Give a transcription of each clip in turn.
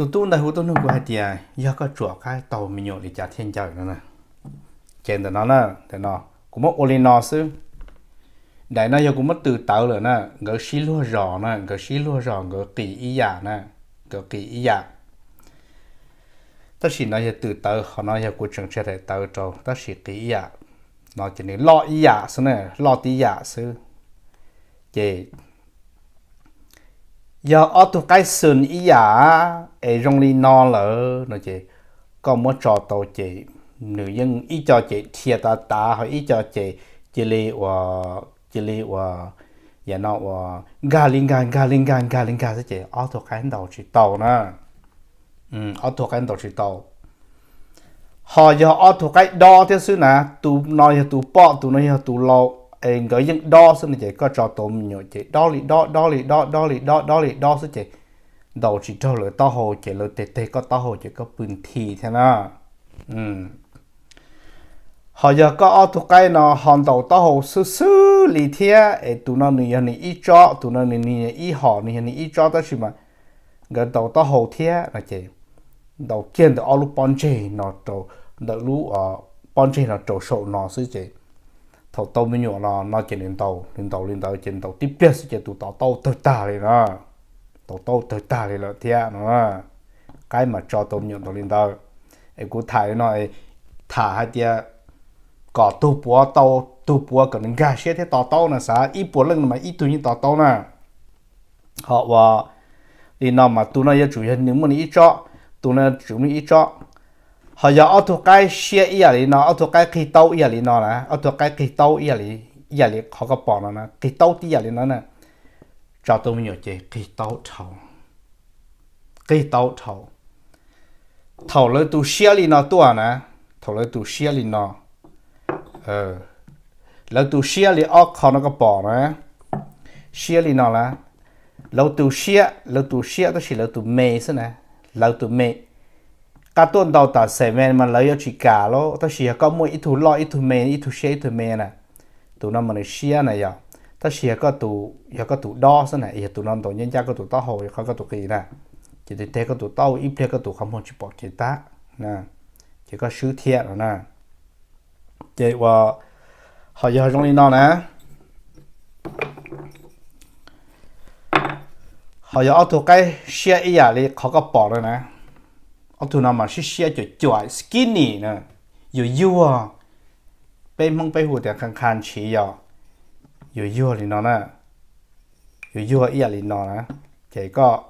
tụi tôi này hút tôi nung của hai tia do có chuột cái tàu mình nhổ để trả thiên trời nữa nè chèn từ nó nè từ nó cũng mất olino xứ đại nó giờ cũng mất từ tàu rồi nè gỡ xí lúa rò nè gỡ xí lúa rò gỡ kỳ ý giả nè gỡ kỳ ý giả tất chỉ nó giờ từ tàu họ nói giờ của trường chơi để tàu trâu tất chỉ kỳ ý giả nó chỉ nên lo ý giả xứ nè lo tí giả xứ chị giờ ở tụ cái sườn ý giả ấy trong đi no lỡ nó chị còn muốn trò tàu chị nữ dân ý cho chị thiệt ta hỏi ý cho chị li và giờ nó và ga linh ga sẽ chị ở tụ cái đầu chị tàu nè ở tụ cái đầu chị tàu họ giờ ở tụ cái đo thế xứ nè tụ nói tụ bỏ tụ nói tụ lâu em gọi dân đo xin chị có cho tôm nhiều chị đo xin chị đầu chỉ cho lỡ to hồ chị lỡ tê có to hồ chị có bự thì thế nào họ giờ có ở thuộc cái nó hòn đầu to hồ sư lì thế tụi nó này ít cho tụi nó này ít họ này ít cho đó chứ mà gần đầu to hồ thế là chị đầu tiên từ ở lúc bon chê nó trâu đầu lúc bon chê nó trâu sầu nó sư chị thầu tàu mình nhổ nó chỉ lên tàu trên tàu tiếp theo sẽ tụ tàu tới ta này nó tàu tới ta này là thế nó cái mà cho tàu nhổ tàu lên tàu em cũng thải nó thả hai tia cỏ tu búa cần gà xe thế tàu là sao ít búa lưng mà ít tuổi như tàu nè họ và đi nào mà tụi nó giờ chủ yếu những món ít cho tụi nó chủ yếu ít cho họ giờ ở thuộc cái xe ý là nó ở thuộc cái khí tàu ý là nó nè ở thuộc cái khí tàu ý là họ có bỏ nó nè khí tàu tí là nó nè cho tôi mình nhớ chứ khí tàu thầu lấy tụ xe li nó tua nè thầu lấy tụ xe li nó lấy tụ xe li ở họ nó có bỏ nè xe li nó là lấy tụ xe đó chỉ lấy tụ mê thế nè lấy tụ mê các tuần đầu ta sẽ men mà lấy chỉ cả lo, ta chỉ có mỗi ít thủ lo ít thủ mè ít thủ xe ít thủ mè nè, tụi nó mà lấy xe này giờ, ta chỉ có tụ đo thế này, giờ tụi nó tụi nhân gia có tụ tao hồi có tụ kỳ nè, chỉ để thế có tụ tao ít thế có tụ không muốn chỉ bỏ chỉ ta, nè, chỉ có sứ thiệt rồi nè, chỉ và họ giờ trong đi nó nè, họ giờ ở tụ cái xe ý à đi họ có bỏ rồi nè. ở tụi nó mà xí chuột skinny nè yêu à bên mông bên hồ thì khăn chỉ à yêu thì nó nè yêu ý là nó nè chỉ có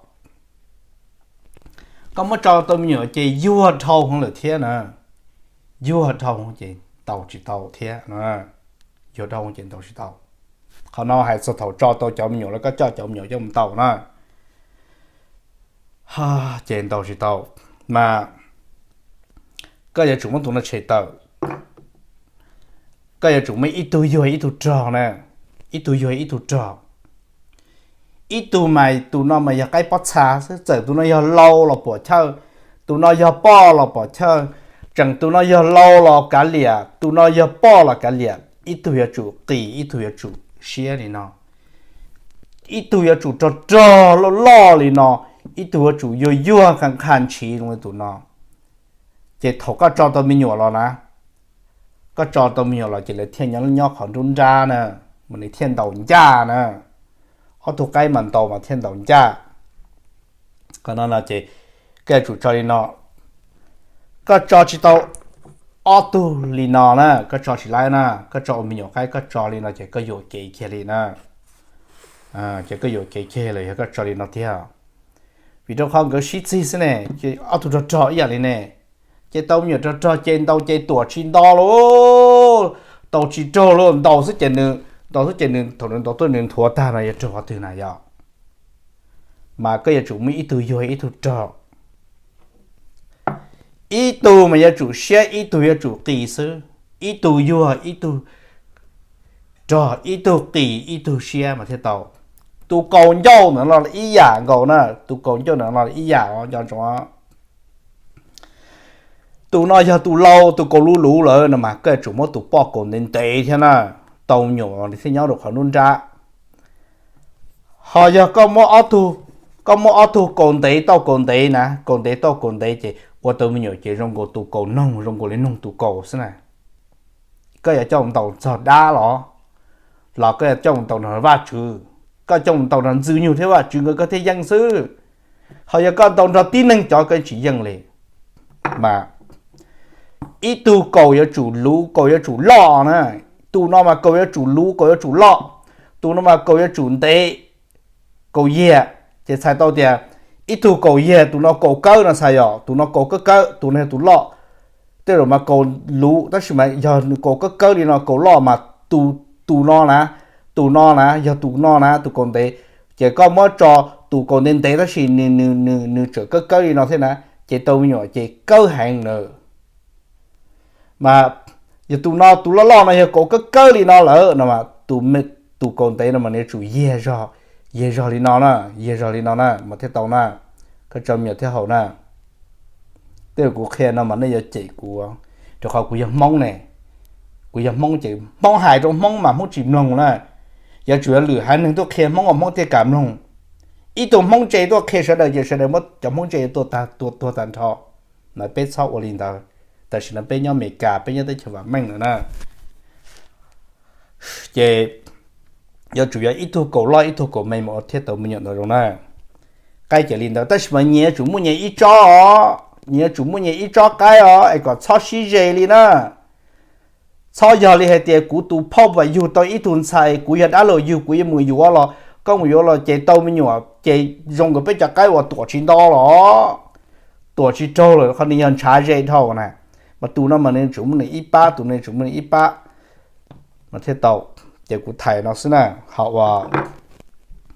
một trò tôm nhựa chỉ yêu thâu không được thế nè yêu thâu không chỉ tàu thế nè yêu thâu không chỉ tàu chỉ tàu họ nói hay số thầu cho tôi chọn nhựaแล้วก็cho chọn nhựa cho một tàu nè ha trên tàu chỉ tàu mà cái giờ chúng nó chạy tàu cái giờ chúng mấy ít tuổi trò nè ít tuổi trò ít tuổi mày tụi nó mày giờ cái bắt xa giờ tụi nó giờ lâu là bỏ chơi tụi nó giờ bỏ là bỏ chơi chẳng tụi nó giờ lâu là cả lìa tụi nó giờ bỏ là cả lìa ít tuổi chủ tỷ ít tuổi chủ xía đi nó ít tuổi chủ trò lo đi nó ít tuổi chủ yêu khăn chỉ trong tụi nó chỉ thầu có cho tao mình nhỏ rồi nè có cho tao mình nhỏ là chỉ là thiên nhẫn nhóc họ run ra nè mình lấy thiên đầu cha nè họ thuộc cái mình tàu mà thiên đầu cha còn nó là chỉ cái chủ cho đi nó có cho chỉ tao auto li nó nè có cho chỉ lại nè có cho mình nhỏ cái có cho li nó chỉ có dụ kỳ kia li nè chỉ có dụ kỳ kiaเลยcó cho li nó theo vì đâu không có shit gì này chỉ auto cho ý là này chỉ tàu nhiều cho trên tàu trên tuổi chín đo luôn tàu chỉ cho luôn tàu sẽ trên đường thổ đường tàu tôi đường thua ta này cho từ này giờ mà cái giờ chủ mỹ ít từ vô ít từ cho ít từ mà giờ chủ xe ít từ giờ chủ kỳ sư ít từ vô ít từ cho ít từ kỳ ít từ xe mà theo tàu tụ cầu nhau nữa là ý giả cầu nè tụ cầu nhau nữa là ý giả cho chúng tụ nói cho tụ lâu tụ cầu lú rồi mà cái chủ mất tụ bỏ cầu nên tệ thế nè tàu nhỏ thì thấy nhau được khỏi luôn ra họ giờ có mua ô tô có một ô tô cồn tế nè cồn tế chị ô tô mình nhớ chị rong cổ tụ cổ nông rong cổ lên nông tụ cổ thế này cái ở trong tàu giọt đá đó là cái ở trong tàu nó va chữ cái trong tàu nó dư nhiều thế va chữ người có thể dân sư họ giờ con tàu nó tin năng cho cái chỉ dân liền mà ít tu cầu cho chủ lú cầu cho chủ lọ nè tu nó mà cầu cho chủ lú cầu cho chủ lọ tu nó mà cầu cho chủ tế cầu ye chỉ sai tao thì ít tu cầu ye tu nó cầu cơ là sai rồi tu nó cầu cơ tu này tu lọ thế rồi mà cầu lú đó là mà giờ cầu cơ thì nó cầu lọ mà tu nó nè giờ tu nó nè tu còn tế chỉ có mỗi trò tu còn nên tế đó là nửa trở cơ thì nó thế nè chỉ tao nhỏ chỉ cơ hàng nữa mà giờ tụi nó lo này có cái cơ thì nó lỡ nó mà tụi con tế nó mà nếu chủ ye rồi thì nó nè mà thế tàu nè cái trong nhiều thế hậu nè thế của khe nó mà nó giờ chỉ của cho họ của giờ mong này của giờ mong chỉ mong hại trong mong mà mong chìm lòng nè giờ chủ yếu lửa haiนึ่งตัวkhe mong mong thế cảm lòng ít tụi mong chếตัวkhe sẽ đời giờ sẽ đời mất cho mong chếตัวtàn thọ nói biết sau ở liền taoแต่ฉันเป็นย่อเมกาเป็นย่อได้ฉบับแม่งเลยนะเจย่อ主要一头狗拉一头狗没毛贴到没有那种呢该这领导但是嘛年主母年一招年主母年一招该哦哎个超西热里呢超热里还点古都泡不有到一顿菜古也打了有古也没有了刚没有了这到没有啊这用个被这该我躲去到了躲去招了可能要查这一套呢mà tụi nó mà nên chúng mình ít ba tụi này chúng mình ít ba mà thế tàu để cụ thầy nó xí nè họ vào